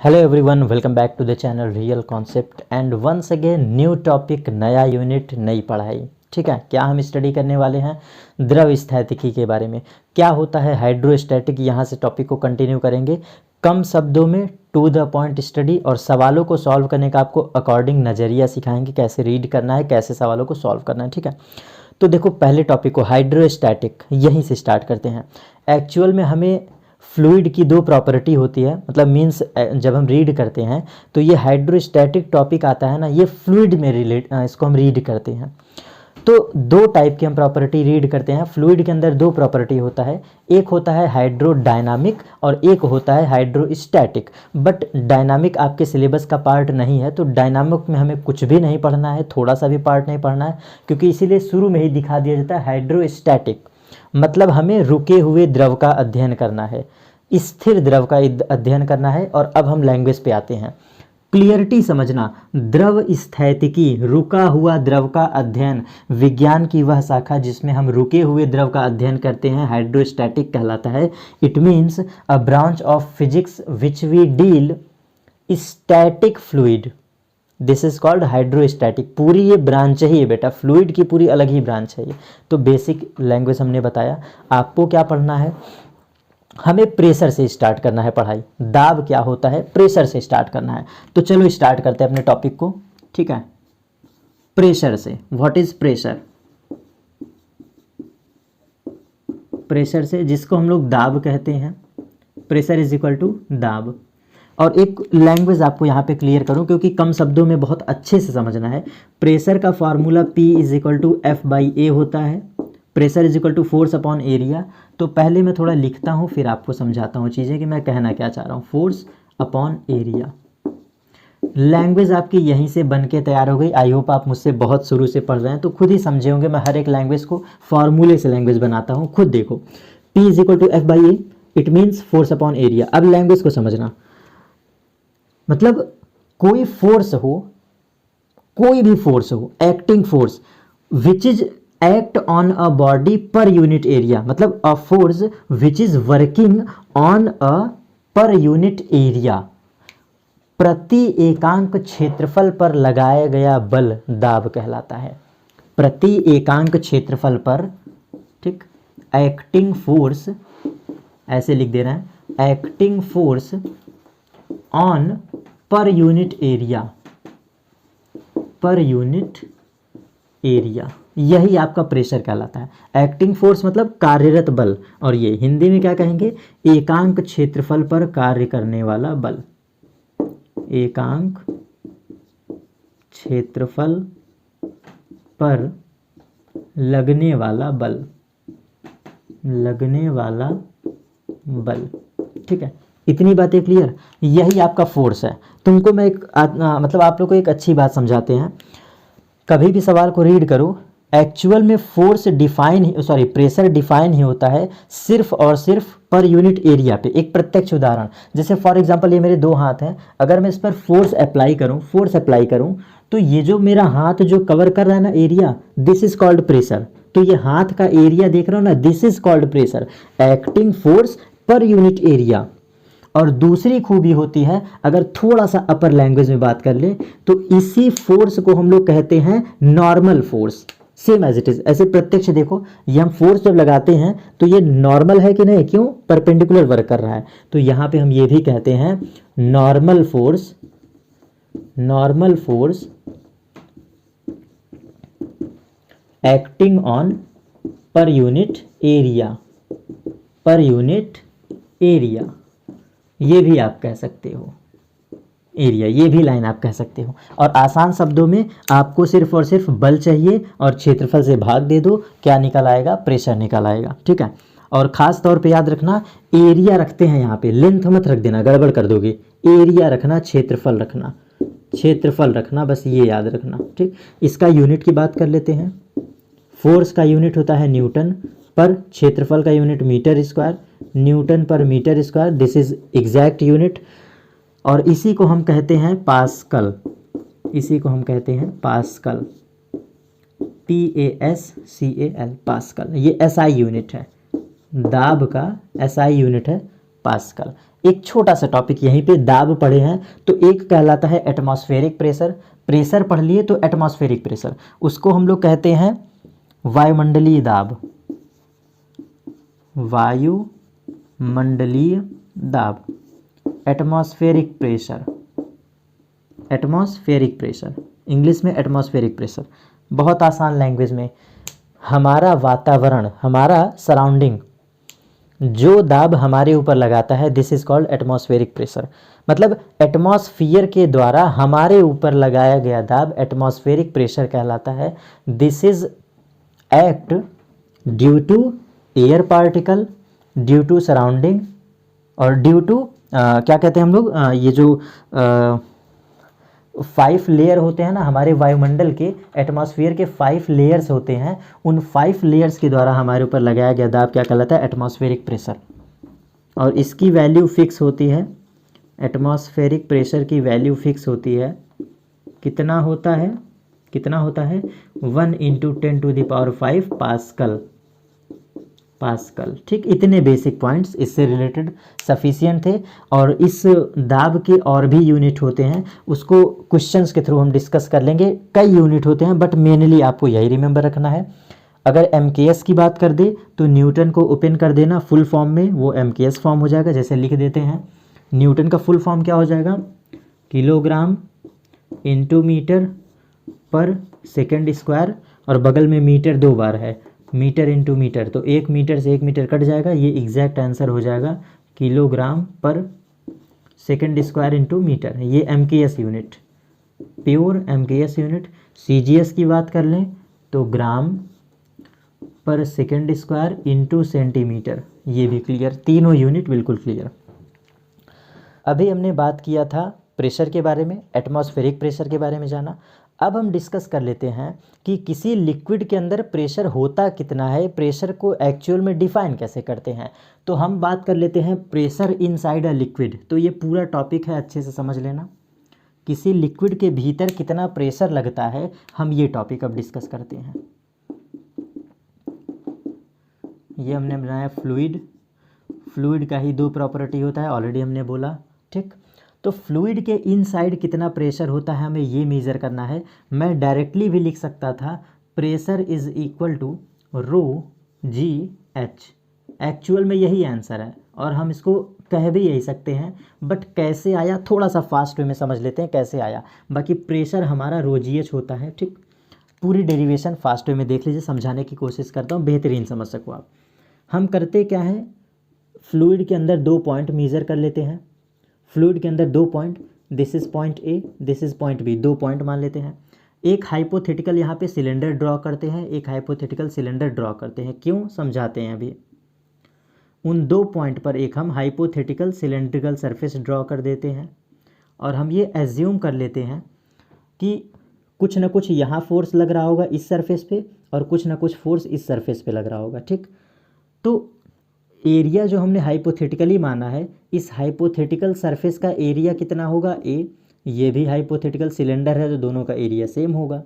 Hello everyone, welcome back to the channel real concept and once again new topic, नया unit, नई पढ़ाई। ठीक है, क्या हम स्टडी करने वाले हैं? द्रव स्थैतिकी के बारे में। क्या होता है हाइड्रोस्टैटिक, यहाँ से टॉपिक को कंटिन्यू करेंगे। कम शब्दों में टू द पॉइंट स्टडी और सवालों को सॉल्व करने का आपको अकॉर्डिंग नज़रिया सिखाएंगे, कैसे रीड करना है, कैसे सवालों को सॉल्व करना है। ठीक है, तो देखो पहले टॉपिक को हाइड्रोस्टैटिक यहीं से स्टार्ट करते हैं। एक्चुअल में हमें फ्लूइड की दो प्रॉपर्टी होती है, मतलब मीन्स जब हम रीड करते हैं तो ये हाइड्रोस्टैटिक टॉपिक आता है ना, ये फ्लूइड में रिलेट इसको हम रीड करते हैं। तो दो टाइप की हम प्रॉपर्टी रीड करते हैं। फ्लूइड के अंदर दो प्रॉपर्टी होता है, एक होता है हाइड्रोडायनामिक और एक होता है हाइड्रोस्टैटिक। बट डायनामिक आपके सिलेबस का पार्ट नहीं है, तो डायनामिक में हमें कुछ भी नहीं पढ़ना है, थोड़ा सा भी पार्ट नहीं पढ़ना है, क्योंकि इसीलिए शुरू में ही दिखा दिया जाता है हाइड्रोस्टैटिक। मतलब हमें रुके हुए द्रव का अध्ययन करना है, स्थिर द्रव का अध्ययन करना है। और अब हम लैंग्वेज पे आते हैं। क्लियरिटी समझना, द्रव स्थैतिकी, रुका हुआ द्रव का अध्ययन, विज्ञान की वह शाखा जिसमें हम रुके हुए द्रव का अध्ययन करते हैं, हाइड्रोस्टैटिक कहलाता है। It means a branch of physics which we deal static fluid, this is called hydrostatic. पूरी ये ब्रांच ही है बेटा, फ्लूइड की पूरी अलग ही ब्रांच है ये। तो बेसिक लैंग्वेज हमने बताया। आपको क्या पढ़ना है? हमें प्रेशर से स्टार्ट करना है पढ़ाई। दाब क्या होता है, प्रेशर से स्टार्ट करना है। तो चलो स्टार्ट करते हैं अपने टॉपिक को। ठीक है, प्रेशर से। What is pressure? प्रेशर से, जिसको हम लोग दाब कहते हैं, प्रेशर इज इक्वल टू दाब। और एक लैंग्वेज आपको यहाँ पे क्लियर करूँ, क्योंकि कम शब्दों में बहुत अच्छे से समझना है। प्रेशर का formula P is equal to F/A होता है। Pressure is equal to force upon area. तो पहले मैं थोड़ा लिखता हूँ, फिर आपको समझाता हूँ चीज़ें कि मैं कहना क्या चाह रहा हूँ। Force upon area. लैंग्वेज आपकी यहीं से बन के तैयार हो गई। आई होप आप मुझसे बहुत शुरू से पढ़ रहे हैं तो खुद ही समझे होंगे। मैं हर एक लैंग्वेज को फॉर्मूले से लैंग्वेज बनाता हूँ, खुद देखो। P is equal to F/A, it means force upon area. अब लैंग्वेज को समझना, मतलब कोई फोर्स हो, कोई भी फोर्स हो, acting force which is act on a body per unit area, मतलब a force which is working on a per unit area, प्रति एकांक क्षेत्रफल पर लगाया गया बल दाब कहलाता है। प्रति एकांक क्षेत्रफल पर, ठीक, एक्टिंग फोर्स, ऐसे लिख दे रहे हैं, एक्टिंग फोर्स ऑन पर यूनिट एरिया, पर यूनिट एरिया, यही आपका प्रेशर कहलाता है। एक्टिंग फोर्स मतलब कार्यरत बल, और ये हिंदी में क्या कहेंगे? एकांक क्षेत्रफल पर कार्य करने वाला बल। एकांक क्षेत्रफल पर लगने वाला बल, लगने वाला बल। ठीक है, इतनी बातें क्लियर? यही आपका फोर्स है। तुमको मैं मतलब आप लोग को एक अच्छी बात समझाते हैं। कभी भी सवाल को रीड करो, एक्चुअल में force define, sorry pressure define ही होता है सिर्फ और सिर्फ पर यूनिट एरिया पे। एक प्रत्यक्ष उदाहरण, जैसे फॉर एग्जांपल ये मेरे दो हाथ हैं, अगर मैं इस पर फोर्स अप्लाई करूं, फोर्स अप्लाई करूं, तो ये जो मेरा हाथ जो कवर कर रहा है ना area, this is called pressure. तो ये हाथ का एरिया देख रहा हो ना, this is called pressure, acting force पर यूनिट एरिया। और दूसरी खूबी होती है, अगर थोड़ा सा अपर लैंग्वेज में बात कर ले, तो इसी फोर्स को हम लोग कहते हैं normal force. Same as it is, ऐसे प्रत्यक्ष देखो, ये हम फोर्स जब लगाते हैं तो ये नॉर्मल है कि नहीं? क्यों? परपेंडिकुलर वर्क कर रहा है। तो यहां पे हम ये भी कहते हैं normal force, normal force acting on पर यूनिट एरिया, पर यूनिट एरिया, ये भी आप कह सकते हो एरिया, ये भी लाइन आप कह सकते हो। और आसान शब्दों में आपको सिर्फ और सिर्फ बल चाहिए और क्षेत्रफल से भाग दे दो, क्या निकल आएगा? प्रेशर निकल आएगा। ठीक है, और खास तौर पे याद रखना, एरिया रखते हैं यहाँ पे, लेंथ मत रख देना, गड़बड़ कर दोगे। एरिया रखना, क्षेत्रफल रखना, क्षेत्रफल रखना, बस ये याद रखना। ठीक, इसका यूनिट की बात कर लेते हैं। फोर्स का यूनिट होता है न्यूटन पर, क्षेत्रफल का यूनिट मीटर स्क्वायर, न्यूटन पर metre square, this is exact unit. और इसी को हम कहते हैं पास्कल, इसी को हम कहते हैं पास्कल, PASCAL, पास्कल। ये SI यूनिट है, दाब का SI यूनिट है पास्कल। एक छोटा सा टॉपिक यहीं पे दाब पढ़े हैं, तो एक कहलाता है एटमॉस्फेरिक प्रेशर, प्रेशर पढ़ लिए तो एटमॉस्फेरिक प्रेशर, उसको हम लोग कहते हैं वायुमंडलीय दाब, वायुमंडलीय दाब, atmospheric pressure, atmospheric pressure, English में एटमॉस्फेरिक प्रेशर। बहुत आसान लैंग्वेज में, हमारा वातावरण, हमारा सराउंडिंग जो दाब हमारे ऊपर लगाता है, this is called atmospheric pressure. मतलब एटमॉस्फियर के द्वारा हमारे ऊपर लगाया गया दाब एटमॉस्फेरिक प्रेशर कहलाता है। This is act due to air particle, due to surrounding और ड्यू टू क्या कहते हैं हम लोग, ये जो 5 लेयर होते हैं ना हमारे वायुमंडल के, एटमॉस्फेयर के 5 लेयर्स होते हैं, उन 5 लेयर्स के द्वारा हमारे ऊपर लगाया गया दाब क्या कहलाता है, एटमॉस्फेरिक प्रेशर। और इसकी वैल्यू फिक्स होती है, एटमॉस्फेरिक प्रेशर की वैल्यू फिक्स होती है, कितना होता है, कितना होता है 1 × 10⁵ पास्कल, पास्कल। ठीक, इतने बेसिक पॉइंट्स इससे रिलेटेड सफिशिएंट थे। और इस दाब के और भी यूनिट होते हैं, उसको क्वेश्चंस के थ्रू हम डिस्कस कर लेंगे। कई यूनिट होते हैं बट मेनली आपको यही रिमेंबर रखना है। अगर MKS की बात कर दे तो न्यूटन को ओपन कर देना फुल फॉर्म में, वो MKS फॉर्म हो जाएगा। जैसे लिख देते हैं, न्यूटन का फुल फॉर्म क्या हो जाएगा, kilogram into metre per second square, और बगल में मीटर 2 बार है, मीटर इंटू मीटर, तो 1 मीटर से 1 मीटर कट जाएगा, ये एग्जैक्ट आंसर हो जाएगा किलोग्राम पर सेकेंड स्क्वायर इंटू मीटर। ये MKS unit, pure MKS unit. CGS की बात कर लें तो ग्राम पर सेकेंड स्क्वायर इंटू सेंटीमीटर, ये भी क्लियर, तीनों यूनिट बिल्कुल क्लियर। अभी हमने बात किया था प्रेशर के बारे में, एटमॉस्फेरिक प्रेशर के बारे में जाना। अब हम डिस्कस कर लेते हैं कि किसी लिक्विड के अंदर प्रेशर होता कितना है, प्रेशर को एक्चुअल में डिफाइन कैसे करते हैं। तो हम बात कर लेते हैं प्रेशर इनसाइड अ लिक्विड। तो ये पूरा टॉपिक है, अच्छे से समझ लेना, किसी लिक्विड के भीतर कितना प्रेशर लगता है, हम ये टॉपिक अब डिस्कस करते हैं। ये हमने बनाया फ्लूइड, फ्लूइड का ही 2 प्रॉपर्टी होता है, ऑलरेडी हमने बोला। ठीक, तो फ्लूइड के इनसाइड कितना प्रेशर होता है हमें ये मेज़र करना है। मैं डायरेक्टली भी लिख सकता था, pressure is equal to ρGH, actual में यही आंसर है और हम इसको कह भी यही सकते हैं, बट कैसे आया थोड़ा सा फास्ट वे में समझ लेते हैं कैसे आया। बाकी प्रेशर हमारा ρGH होता है। ठीक, पूरी डेरिवेशन फास्ट वे में देख लीजिए, समझाने की कोशिश करता हूँ, बेहतरीन समझ सको आप। हम करते क्या है, फ्लूइड के अंदर 2 पॉइंट मेज़र कर लेते हैं। फ्लूइड के अंदर 2 point, this is point A, this is point B, 2 point मान लेते हैं। एक हाइपोथेटिकल यहाँ पे सिलेंडर ड्रॉ करते हैं, एक हाइपोथेटिकल सिलेंडर ड्रॉ करते हैं। क्यों, समझाते हैं अभी। उन 2 पॉइंट पर एक हम हाइपोथेटिकल सिलेंड्रिकल सरफेस ड्रॉ कर देते हैं और हम ये एज्यूम कर लेते हैं कि कुछ ना कुछ यहाँ फोर्स लग रहा होगा इस सरफेस पे और कुछ ना कुछ फोर्स इस सरफेस पे लग रहा होगा। ठीक, तो एरिया जो हमने हाइपोथेटिकली माना है, इस हाइपोथेटिकल सरफेस का एरिया कितना होगा A, ये भी हाइपोथेटिकल सिलेंडर है तो दोनों का एरिया सेम होगा।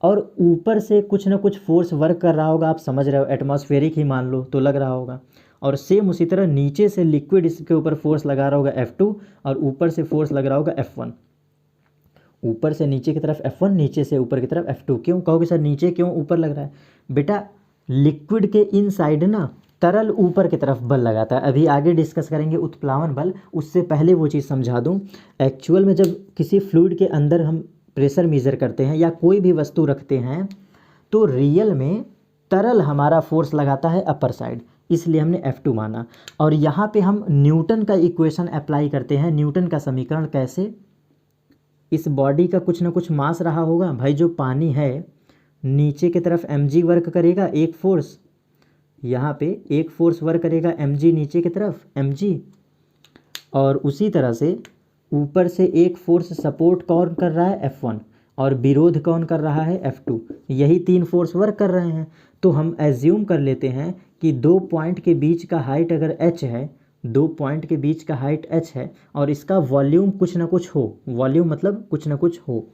और ऊपर से कुछ ना कुछ फोर्स वर्क कर रहा होगा, आप समझ रहे हो, एटमॉस्फेरिक ही मान लो तो लग रहा होगा। और सेम उसी तरह नीचे से लिक्विड इसके ऊपर फोर्स लगा रहा होगा F2 और ऊपर से फोर्स लग रहा होगा F1। ऊपर से नीचे की तरफ F1, नीचे से ऊपर की तरफ F2। क्यों कहोगे सर नीचे क्यों ऊपर लग रहा है? बेटा लिक्विड के इनसाइड ना तरल ऊपर की तरफ बल लगाता है, अभी आगे डिस्कस करेंगे उत्प्लावन बल। उससे पहले वो चीज़ समझा दूं, एक्चुअल में जब किसी फ्लूइड के अंदर हम प्रेशर मेज़र करते हैं या कोई भी वस्तु रखते हैं तो रियल में तरल हमारा फोर्स लगाता है अपर साइड, इसलिए हमने F2 माना। और यहाँ पे हम न्यूटन का इक्वेशन अप्लाई करते हैं। न्यूटन का समीकरण कैसे, इस बॉडी का कुछ ना कुछ मास रहा होगा भाई, जो पानी है नीचे की तरफ mg वर्क करेगा एक फोर्स, यहाँ पे एक फोर्स वर्क करेगा mg नीचे की तरफ mg, और उसी तरह से ऊपर से एक फोर्स सपोर्ट कौन कर रहा है F1 और विरोध कौन कर रहा है F2, यही 3 फोर्स वर्क कर रहे हैं। तो हम एज्यूम कर लेते हैं कि 2 पॉइंट के बीच का हाइट अगर h है, 2 पॉइंट के बीच का हाइट h है और इसका वॉल्यूम कुछ ना कुछ हो, वॉल्यूम मतलब कुछ ना कुछ हो।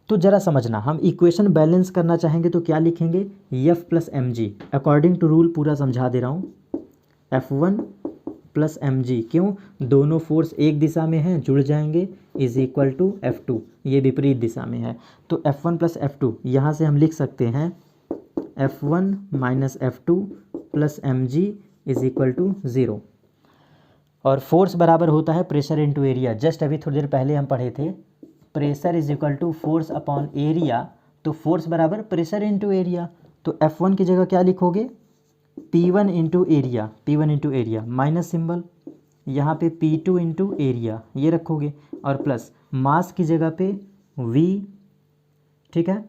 तो ज़रा समझना, हम इक्वेशन बैलेंस करना चाहेंगे तो क्या लिखेंगे, F + mg, according to rule पूरा समझा दे रहा हूँ, F1 प्लस mg, क्यों? दोनों फोर्स एक दिशा में हैं, जुड़ जाएंगे, इज इक्वल टू F2, ये विपरीत दिशा में है। तो F1 प्लस F2 यहाँ से हम लिख सकते हैं F1 minus F2 plus mg is equal to 0। और फोर्स बराबर होता है प्रेशर इंटू एरिया। जस्ट अभी थोड़ी देर पहले हम पढ़े थे pressure is equal to force upon area, तो फोर्स बराबर प्रेशर इंटू एरिया। तो F1 की जगह क्या लिखोगे? P1 into area, P1 into area minus symbol, यहाँ पे P2 इंटू एरिया ये रखोगे, और प्लस मास की जगह पे V, ठीक है,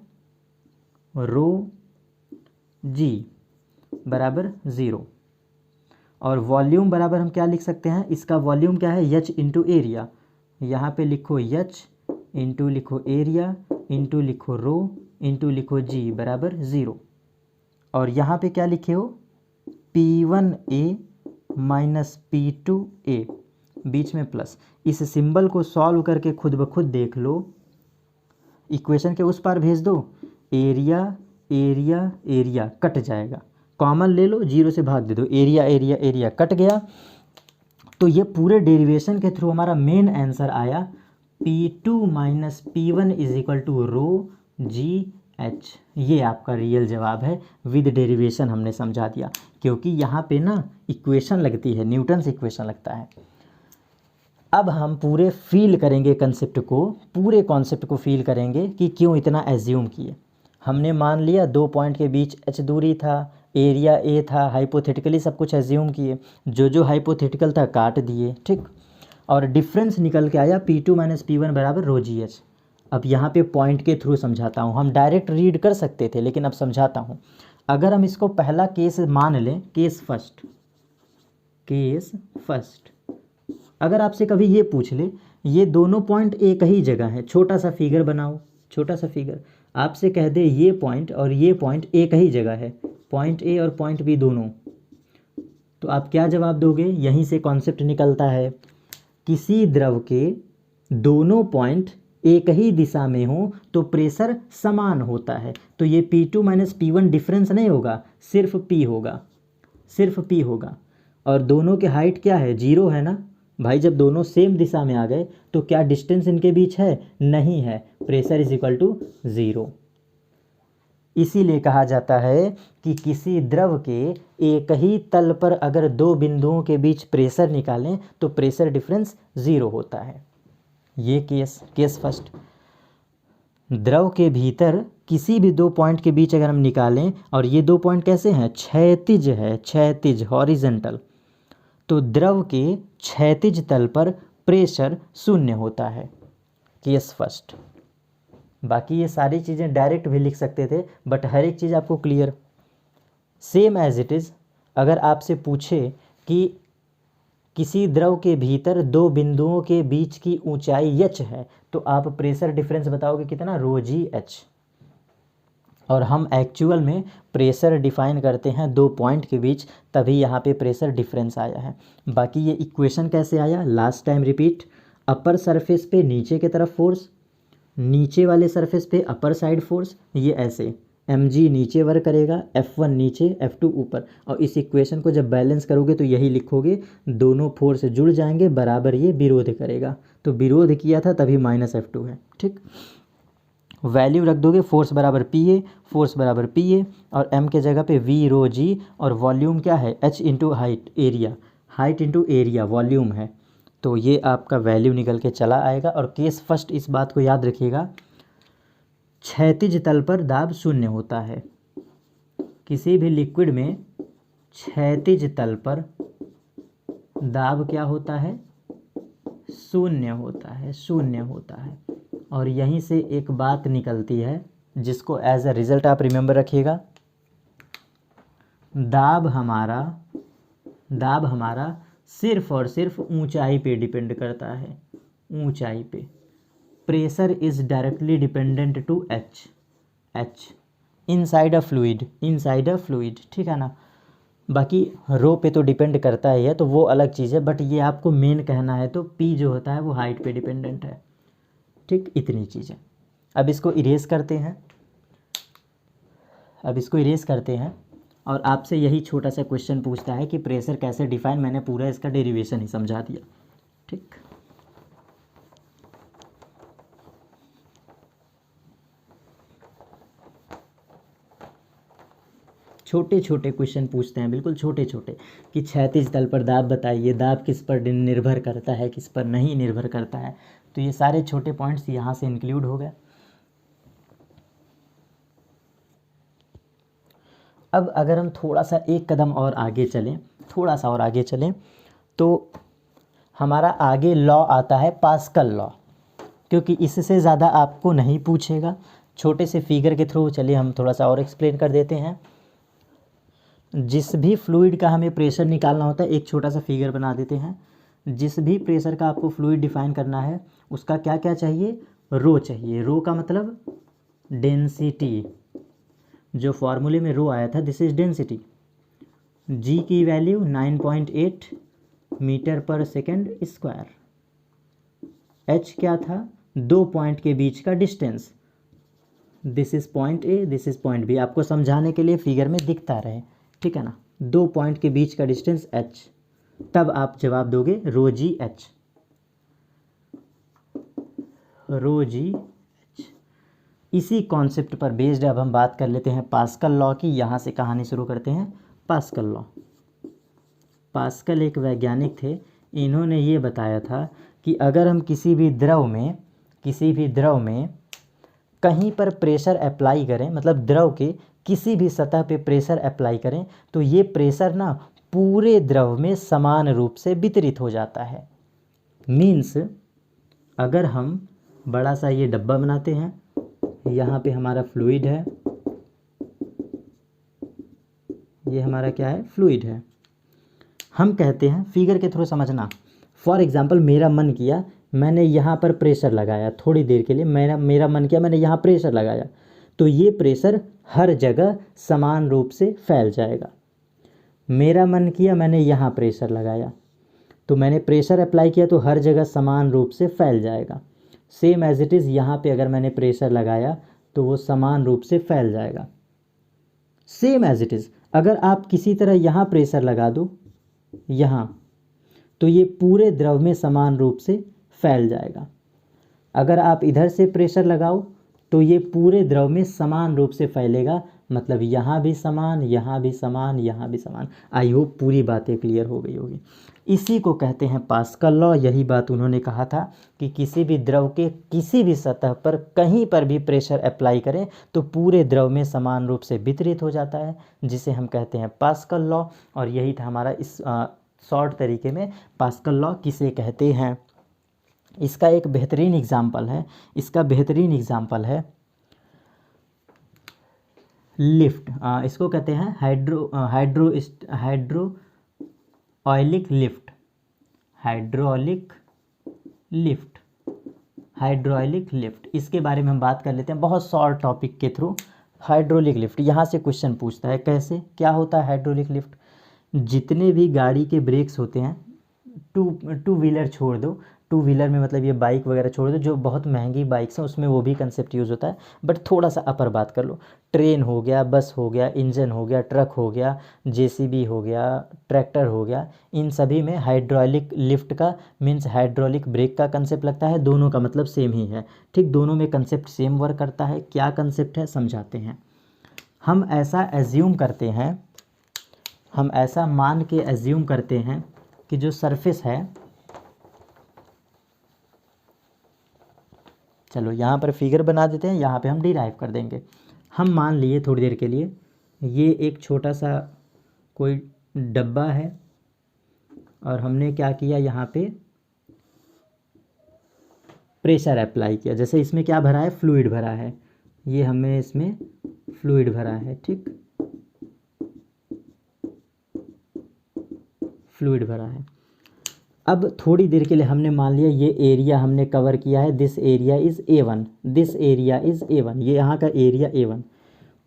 रो जी बराबर 0। और वॉल्यूम बराबर हम क्या लिख सकते हैं? इसका वॉल्यूम क्या है? H इंटू एरिया, यहाँ पे लिखो H इंटू लिखो एरिया इंटू लिखो रो इंटू लिखो G बराबर 0। और यहाँ पे क्या लिखे हो? P1A माइनस P2A, बीच में प्लस। इस सिंबल को सॉल्व करके खुद ब खुद देख लो, इक्वेशन के उस पार भेज दो, एरिया एरिया एरिया कट जाएगा, कॉमन ले लो, 0 से भाग दे दो, एरिया एरिया एरिया कट गया। तो ये पूरे डेरिवेशन के थ्रू हमारा मेन आंसर आया P2 minus P1 is equal to rho g h. ये आपका रियल जवाब है, विद डेरिवेशन हमने समझा दिया, क्योंकि यहाँ पे ना इक्वेशन लगती है, न्यूटन्स इक्वेशन लगता है। अब हम पूरे फील करेंगे कंसेप्ट को, पूरे कॉन्सेप्ट को फील करेंगे कि क्यों इतना एज्यूम किए। हमने मान लिया 2 पॉइंट के बीच h दूरी था, एरिया a था, हाइपोथेटिकली सब कुछ एज्यूम किए, जो हाइपोथेटिकल था काट दिए, ठीक। और डिफरेंस निकल के आया P2 माइनस P1 बराबर रो जी एच। अब यहाँ पे पॉइंट के थ्रू समझाता हूँ, हम डायरेक्ट रीड कर सकते थे लेकिन अब समझाता हूँ। अगर हम इसको पहला केस मान लें, केस फर्स्ट, अगर आपसे कभी ये पूछ ले ये दोनों पॉइंट एक ही जगह है, छोटा सा फिगर बनाओ, छोटा सा फिगर, आपसे कह दे ये पॉइंट और ये पॉइंट एक ही जगह है, पॉइंट ए और पॉइंट बी दोनों, तो आप क्या जवाब दोगे? यहीं से कॉन्सेप्ट निकलता है, किसी द्रव के दोनों पॉइंट एक ही दिशा में हो तो प्रेशर समान होता है। तो ये P2 माइनस P1 डिफरेंस नहीं होगा, सिर्फ P होगा, सिर्फ P होगा। और दोनों के हाइट क्या है? 0 है ना भाई। जब दोनों सेम दिशा में आ गए तो क्या डिस्टेंस इनके बीच है? नहीं है, प्रेशर इज इक्वल टू 0। इसीलिए कहा जाता है कि किसी द्रव के एक ही तल पर अगर दो बिंदुओं के बीच प्रेशर निकालें तो प्रेशर डिफरेंस 0 होता है। ये केस फर्स्ट। द्रव के भीतर किसी भी 2 पॉइंट के बीच अगर हम निकालें, और ये 2 पॉइंट कैसे हैं? क्षैतिज है, क्षैतिज, हॉरिजेंटल, तो द्रव के क्षैतिज तल पर प्रेशर 0 होता है। Case first. बाकी ये सारी चीज़ें डायरेक्ट भी लिख सकते थे, बट हर एक चीज़ आपको clear, same as it is. अगर आपसे पूछे कि किसी द्रव के भीतर 2 बिंदुओं के बीच की ऊंचाई h है, तो आप प्रेशर डिफरेंस बताओगे कितना? रो जी एच। और हम एक्चुअल में प्रेशर डिफाइन करते हैं 2 पॉइंट के बीच, तभी यहाँ पे प्रेशर डिफरेंस आया है। बाकी ये इक्वेशन कैसे आया? Last time repeat, upper surface पे नीचे की तरफ फोर्स, नीचे वाले सरफेस पे अपर साइड फोर्स, ये ऐसे mg नीचे वर्क करेगा, F1 नीचे, F2 ऊपर। और इस इक्वेशन को जब बैलेंस करोगे तो यही लिखोगे, दोनों फोर्स जुड़ जाएंगे, बराबर ये विरोध करेगा, तो विरोध किया था तभी माइनस F2 है, ठीक। वैल्यू रख दोगे, फोर्स बराबर PA, फोर्स बराबर PA, और m के जगह पे V रो जी, और वॉल्यूम क्या है? h into height, area, height into area volume है, तो ये आपका वैल्यू निकल के चला आएगा। और केस फर्स्ट इस बात को याद रखिएगा, क्षैतिज तल पर दाब 0 होता है। किसी भी लिक्विड में क्षैतिज तल पर दाब क्या होता है? 0 होता है, 0 होता है। और यहीं से एक बात निकलती है जिसको एज अ रिजल्ट आप रिमेंबर रखिएगा, दाब हमारा सिर्फ और सिर्फ ऊंचाई पे डिपेंड करता है, ऊंचाई पे। Pressure is directly dependent to h inside a fluid, ठीक है ना। बाकी रो पे तो डिपेंड करता ही है, तो वो अलग चीज़ है, बट ये आपको मेन कहना है तो P जो होता है वो हाइट पे डिपेंडेंट है, ठीक। इतनी चीज़ें। अब इसको इरेज करते हैं, और आपसे यही छोटा सा क्वेश्चन पूछता है कि प्रेशर कैसे डिफाइन, मैंने पूरा इसका डेरिवेशन ही समझा दिया। ठीक, छोटे छोटे क्वेश्चन पूछते हैं, बिल्कुल छोटे छोटे, कि क्षैतिज तल पर दाब बताइए, दाब किस पर निर्भर करता है, किस पर नहीं निर्भर करता है। तो ये सारे छोटे पॉइंट्स यहाँ से इंक्लूड हो गए। अब अगर हम थोड़ा सा एक कदम और आगे चलें, थोड़ा सा और आगे चलें, तो हमारा आगे लॉ आता है पास्कल लॉ, क्योंकि इससे ज़्यादा आपको नहीं पूछेगा। छोटे से फिगर के थ्रू चलिए हम थोड़ा सा और एक्सप्लेन कर देते हैं। जिस भी फ्लूइड का हमें प्रेशर निकालना होता है, एक छोटा सा फिगर बना देते हैं। जिस भी प्रेशर का आपको फ्लूइड डिफाइन करना है, उसका क्या क्या चाहिए, रो चाहिए। रो का मतलब डेंसिटी, जो फॉर्मूले में रो आया था, दिस इज डेंसिटी। जी की value 9.8 metre per second square. H क्या था, 2 पॉइंट के बीच का distance, this is point A, this is point B. आपको समझाने के लिए फिगर में दिखता रहे, ठीक है ना। 2 पॉइंट के बीच का डिस्टेंस एच, तब आप जवाब दोगे रो जी एच, रो जी एच। इसी कॉन्सेप्ट पर बेस्ड अब हम बात कर लेते हैं पास्कल लॉ की। यहाँ से कहानी शुरू करते हैं। पास्कल लॉ, पास्कल एक वैज्ञानिक थे। इन्होंने ये बताया था कि अगर हम किसी भी द्रव में कहीं पर प्रेशर अप्लाई करें, मतलब द्रव के किसी भी सतह पे प्रेशर अप्लाई करें, तो ये प्रेशर ना पूरे द्रव में समान रूप से वितरित हो जाता है। मीन्स अगर हम बड़ा सा ये डब्बा बनाते हैं, यहाँ पे हमारा फ्लूइड है, ये हमारा क्या है, फ्लूइड है। हम कहते हैं, फिगर के थ्रू समझना। फॉर एग्जांपल मेरा मन किया, मैंने यहाँ पर प्रेशर लगाया थोड़ी देर के लिए, मेरा मन किया, मैंने यहाँ प्रेशर लगाया, तो ये प्रेशर हर जगह समान रूप से फैल जाएगा। मेरा मन किया, मैंने यहाँ प्रेशर लगाया, तो मैंने प्रेशर अप्लाई किया, तो हर जगह समान रूप से फैल जाएगा। सेम एज इट इज़ यहाँ पे अगर मैंने प्रेशर लगाया तो वो समान रूप से फैल जाएगा। सेम एज इट इज़ अगर आप किसी तरह यहाँ प्रेशर लगा दो, यहाँ, तो ये पूरे द्रव में समान रूप से फैल जाएगा। अगर आप इधर से प्रेशर लगाओ तो ये पूरे द्रव में समान रूप से फैलेगा, मतलब यहाँ भी समान, यहाँ भी समान, यहाँ भी समान। आई होप पूरी बातें क्लियर हो गई होगी। इसी को कहते हैं पास्कल लॉ। यही बात उन्होंने कहा था कि किसी भी द्रव के किसी भी सतह पर कहीं पर भी प्रेशर अप्लाई करें तो पूरे द्रव में समान रूप से वितरित हो जाता है, जिसे हम कहते हैं पास्कल लॉ। और यही था हमारा इस शॉर्ट तरीके में पास्कल लॉ किसे कहते हैं। इसका एक बेहतरीन एग्जाम्पल है, लिफ्ट। इसको कहते हैं हाइड्रोलिक लिफ्ट। इसके बारे में हम बात कर लेते हैं बहुत शॉर्ट टॉपिक के थ्रू। हाइड्रोलिक लिफ्ट, यहाँ से क्वेश्चन पूछता है कैसे, क्या होता है हाइड्रोलिक लिफ्ट। जितने भी गाड़ी के ब्रेक्स होते हैं, टू व्हीलर छोड़ दो, टू व्हीलर में मतलब ये बाइक वगैरह छोड़ दो, जो बहुत महंगी बाइक्स हैं उसमें वो भी कंसेप्ट यूज़ होता है, बट थोड़ा सा अपर बात कर लो। ट्रेन हो गया, बस हो गया, इंजन हो गया, ट्रक हो गया, जेसीबी हो गया, ट्रैक्टर हो गया, इन सभी में हाइड्रोलिक लिफ्ट का मीन्स हाइड्रोलिक ब्रेक का कंसेप्ट लगता है। दोनों का मतलब सेम ही है, ठीक, दोनों में कंसेप्ट सेम वर्क करता है। क्या कंसेप्ट है समझाते हैं। हम ऐसा एज्यूम करते हैं, हम ऐसा मान के एज्यूम करते हैं कि जो सरफेस है, चलो यहाँ पर फिगर बना देते हैं, यहाँ पे हम डिराइव कर देंगे। हम मान लिए थोड़ी देर के लिए ये एक छोटा सा कोई डब्बा है और हमने क्या किया, यहाँ पे प्रेशर अप्लाई किया। जैसे इसमें क्या भरा है, फ्लूइड भरा है, ये हमें इसमें फ्लूइड भरा है, ठीक, फ्लूइड भरा है। अब थोड़ी देर के लिए हमने मान लिया ये एरिया हमने कवर किया है, this area is A1, this area is A1, ये यहाँ का एरिया A1।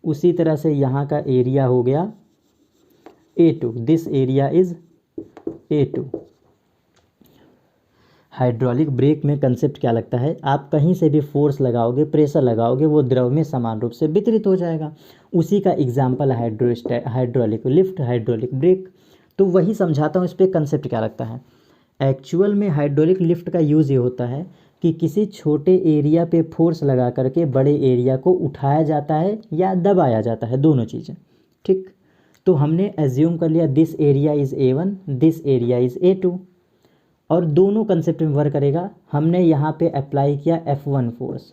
उसी तरह से यहाँ का एरिया हो गया A2, this area is A2। Hydraulic brake में कंसेप्ट क्या लगता है, आप कहीं से भी फोर्स लगाओगे, प्रेशर लगाओगे, वो द्रव में समान रूप से वितरित हो जाएगा। उसी का example hydraulic lift, hydraulic brake. तो वही समझाता हूँ इस पर कंसेप्ट क्या लगता है। एक्चुअल में हाइड्रोलिक लिफ्ट का यूज़ ये होता है कि किसी छोटे एरिया पे फोर्स लगा करके बड़े एरिया को उठाया जाता है या दबाया जाता है, दोनों चीज़ें। ठीक, तो हमने एज्यूम कर लिया this area is A1, this area is A2, और दोनों कंसेप्ट में वर्क करेगा। हमने यहाँ पे अप्लाई किया F1 फोर्स,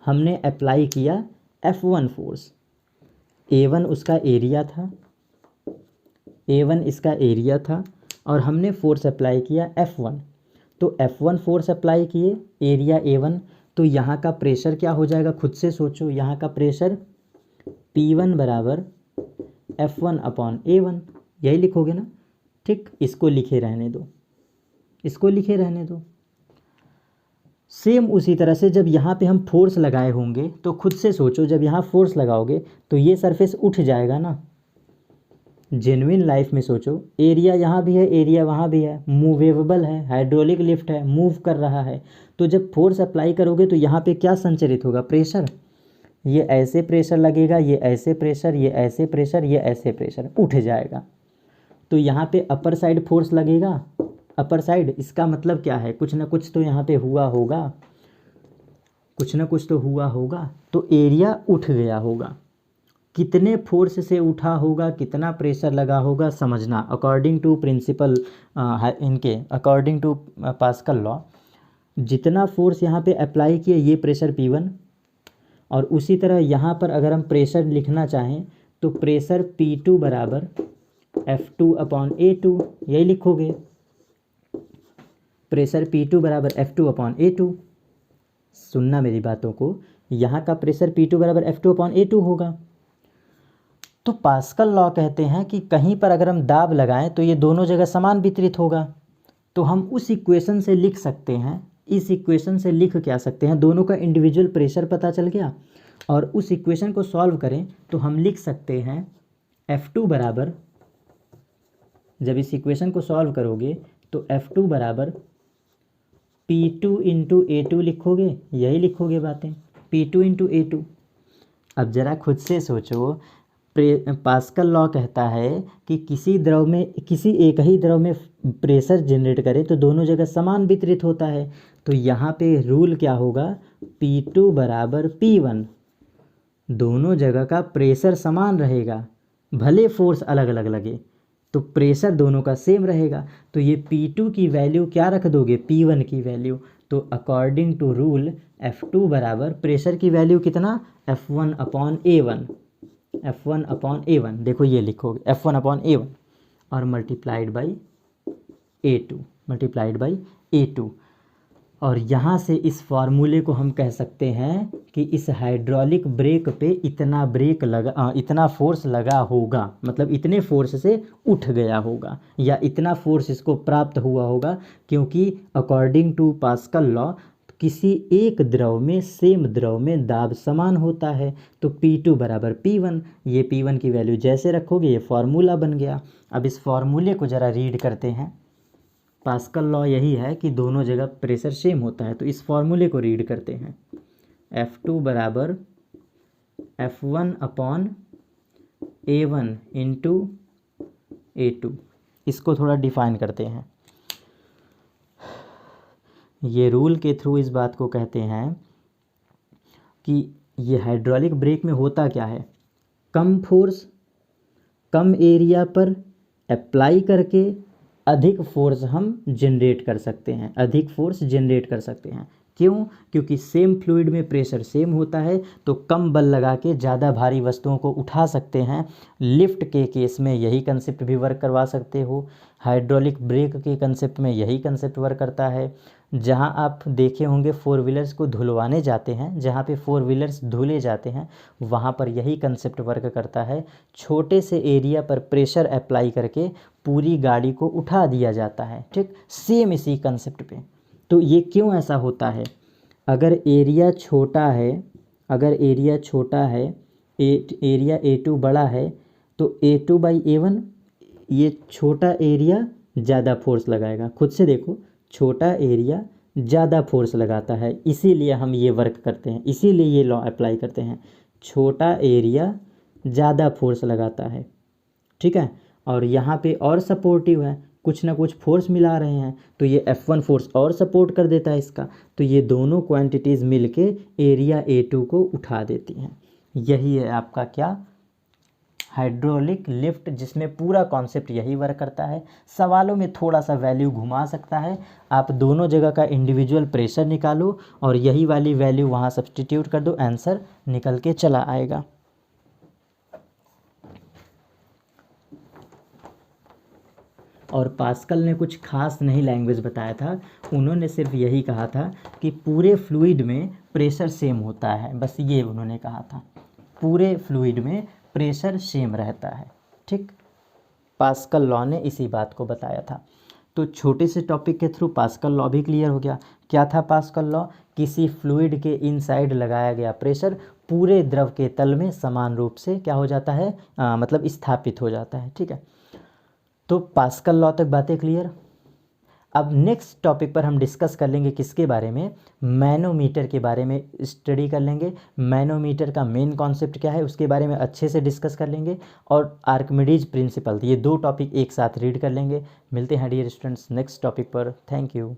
हमने अप्लाई किया F1 फोर्स। A1 उसका एरिया था, A1 इसका एरिया था, और हमने फोर्स अप्लाई किया F1। तो F1 फोर्स अप्लाई किए, एरिया A1, तो यहाँ का प्रेशर क्या हो जाएगा, खुद से सोचो। यहाँ का प्रेशर P1 बराबर F1 अपॉन A1, यही लिखोगे ना। ठीक, इसको लिखे रहने दो, इसको लिखे रहने दो। सेम उसी तरह से जब यहाँ पे हम फोर्स लगाए होंगे तो खुद से सोचो, जब यहाँ फोर्स लगाओगे तो ये सरफेस उठ जाएगा ना। जेन्युइन लाइफ में सोचो, एरिया यहाँ भी है, एरिया वहाँ भी है, मूवेबल है, हाइड्रोलिक लिफ्ट है, मूव कर रहा है। तो जब फोर्स अप्लाई करोगे तो यहाँ पे क्या संचरित होगा, प्रेशर। ये ऐसे प्रेशर लगेगा, ये ऐसे प्रेशर, ये ऐसे प्रेशर, ये ऐसे प्रेशर, उठ जाएगा। तो यहाँ पे अपर साइड फोर्स लगेगा, अपर साइड, इसका मतलब क्या है, कुछ ना कुछ तो यहाँ पे हुआ होगा, कुछ ना कुछ तो हुआ होगा, तो एरिया उठ गया होगा। कितने फोर्स से उठा होगा, कितना प्रेशर लगा होगा, समझना। अकॉर्डिंग टू प्रिंसिपल इनके, अकॉर्डिंग टू पास्कल लॉ, जितना फोर्स यहाँ पे अप्लाई किए, ये प्रेशर P1, और उसी तरह यहाँ पर अगर हम प्रेशर लिखना चाहें तो प्रेशर P2 बराबर F2 अपॉन A2, यही लिखोगे। प्रेशर P2 बराबर F2 अपॉन A2। सुनना मेरी बातों को, यहाँ का प्रेशर P2 बराबर F2 अपॉन A2 होगा। तो पास्कल लॉ कहते हैं कि कहीं पर अगर हम दाब लगाएं तो ये दोनों जगह समान वितरित होगा। तो हम उस इक्वेशन से लिख सकते हैं, इस इक्वेशन से लिख क्या सकते हैं, दोनों का इंडिविजुअल प्रेशर पता चल गया, और उस इक्वेशन को सॉल्व करें तो हम लिख सकते हैं F2 बराबर, जब इस इक्वेशन को सॉल्व करोगे तो F2 बराबर P2 इंटू A2 लिखोगे, यही लिखोगे बातें, P2 इंटू A2। अब ज़रा खुद से सोचो, पास्कल लॉ कहता है कि किसी द्रव में, किसी एक ही द्रव में प्रेशर जनरेट करें तो दोनों जगह समान वितरित होता है। तो यहाँ पे रूल क्या होगा, P2 बराबर P1, दोनों जगह का प्रेशर समान रहेगा, भले फोर्स अलग अलग लगे तो प्रेशर दोनों का सेम रहेगा। तो ये P2 की वैल्यू क्या रख दोगे, P1 की वैल्यू। तो अकॉर्डिंग टू रूल F2 बराबर प्रेशर की वैल्यू कितना, F1 upon A1, F1 upon A1, देखो ये लिखोगे F1 अपॉन A1 और multiplied by A2, multiplied by A2। और यहाँ से इस फार्मूले को हम कह सकते हैं कि इस हाइड्रोलिक ब्रेक पे इतना ब्रेक लगा, इतना फोर्स लगा होगा, मतलब इतने फोर्स से उठ गया होगा, या इतना फोर्स इसको प्राप्त हुआ होगा, क्योंकि अकॉर्डिंग टू पास्कल लॉ किसी एक द्रव में, सेम द्रव में दाब समान होता है। तो P2 बराबर P1, ये P1 की वैल्यू जैसे रखोगे ये फार्मूला बन गया। अब इस फार्मूले को ज़रा रीड करते हैं। पास्कल लॉ यही है कि दोनों जगह प्रेशर सेम होता है, तो इस फार्मूले को रीड करते हैं। F2 बराबर F1 upon A1 into A2, इसको थोड़ा डिफाइन करते हैं। ये रूल के थ्रू इस बात को कहते हैं कि ये हाइड्रोलिक ब्रेक में होता क्या है, कम फोर्स कम एरिया पर अप्लाई करके अधिक फोर्स हम जनरेट कर सकते हैं, अधिक फोर्स जनरेट कर सकते हैं। क्यों, क्योंकि सेम फ्लूइड में प्रेशर सेम होता है, तो कम बल लगा के ज़्यादा भारी वस्तुओं को उठा सकते हैं। लिफ्ट के केस में यही कंसेप्ट भी वर्क करवा सकते हो, हाइड्रोलिक ब्रेक के कंसेप्ट में यही कंसेप्ट वर्क करता है। जहां आप देखे होंगे फोर व्हीलर्स को धुलवाने जाते हैं, जहां पे फोर व्हीलर्स धुले जाते हैं, वहां पर यही कंसेप्ट वर्क करता है। छोटे से एरिया पर प्रेशर अप्लाई करके पूरी गाड़ी को उठा दिया जाता है। ठीक, सेम इसी कंसेप्ट पे। तो ये क्यों ऐसा होता है, अगर एरिया छोटा है, अगर एरिया छोटा है, एरिया A2 बड़ा है, तो A2/A1, ये छोटा एरिया ज़्यादा फोर्स लगाएगा। खुद से देखो, छोटा एरिया ज़्यादा फोर्स लगाता है, इसीलिए हम ये वर्क करते हैं, इसीलिए ये लॉ अप्लाई करते हैं। छोटा एरिया ज़्यादा फोर्स लगाता है, ठीक है। और यहाँ पे और सपोर्टिव है, कुछ ना कुछ फोर्स मिला रहे हैं, तो ये F1 फोर्स और सपोर्ट कर देता है इसका, तो ये दोनों क्वांटिटीज़ मिलके एरिया A2 को उठा देती हैं। यही है आपका क्या, हाइड्रोलिक लिफ्ट, जिसमें पूरा कॉन्सेप्ट यही वर्क करता है। सवालों में थोड़ा सा वैल्यू घुमा सकता है, आप दोनों जगह का इंडिविजुअल प्रेशर निकालो और यही वाली वैल्यू वहाँ सब्सटीट्यूट कर दो, आंसर निकल के चला आएगा। और पास्कल ने कुछ खास नहीं लैंग्वेज बताया था, उन्होंने सिर्फ यही कहा था कि पूरे फ्लूइड में प्रेशर सेम होता है, बस ये उन्होंने कहा था, पूरे फ्लूइड में प्रेशर सेम रहता है, ठीक। पास्कल लॉ ने इसी बात को बताया था। तो छोटे से टॉपिक के थ्रू पास्कल लॉ भी क्लियर हो गया। क्या था पास्कल लॉ? किसी फ्लूइड के इनसाइड लगाया गया प्रेशर पूरे द्रव के तल में समान रूप से क्या हो जाता है, मतलब स्थापित हो जाता है, ठीक है। तो पास्कल लॉ तक बातें क्लियर। अब नेक्स्ट टॉपिक पर हम डिस्कस कर लेंगे किसके बारे में, मैनोमीटर के बारे में स्टडी कर लेंगे। मैनोमीटर का मेन कॉन्सेप्ट क्या है उसके बारे में अच्छे से डिस्कस कर लेंगे, और आर्किमिडीज प्रिंसिपल, ये दो टॉपिक एक साथ रीड कर लेंगे। मिलते हैं डियर स्टूडेंट्स नेक्स्ट टॉपिक पर। Thank you.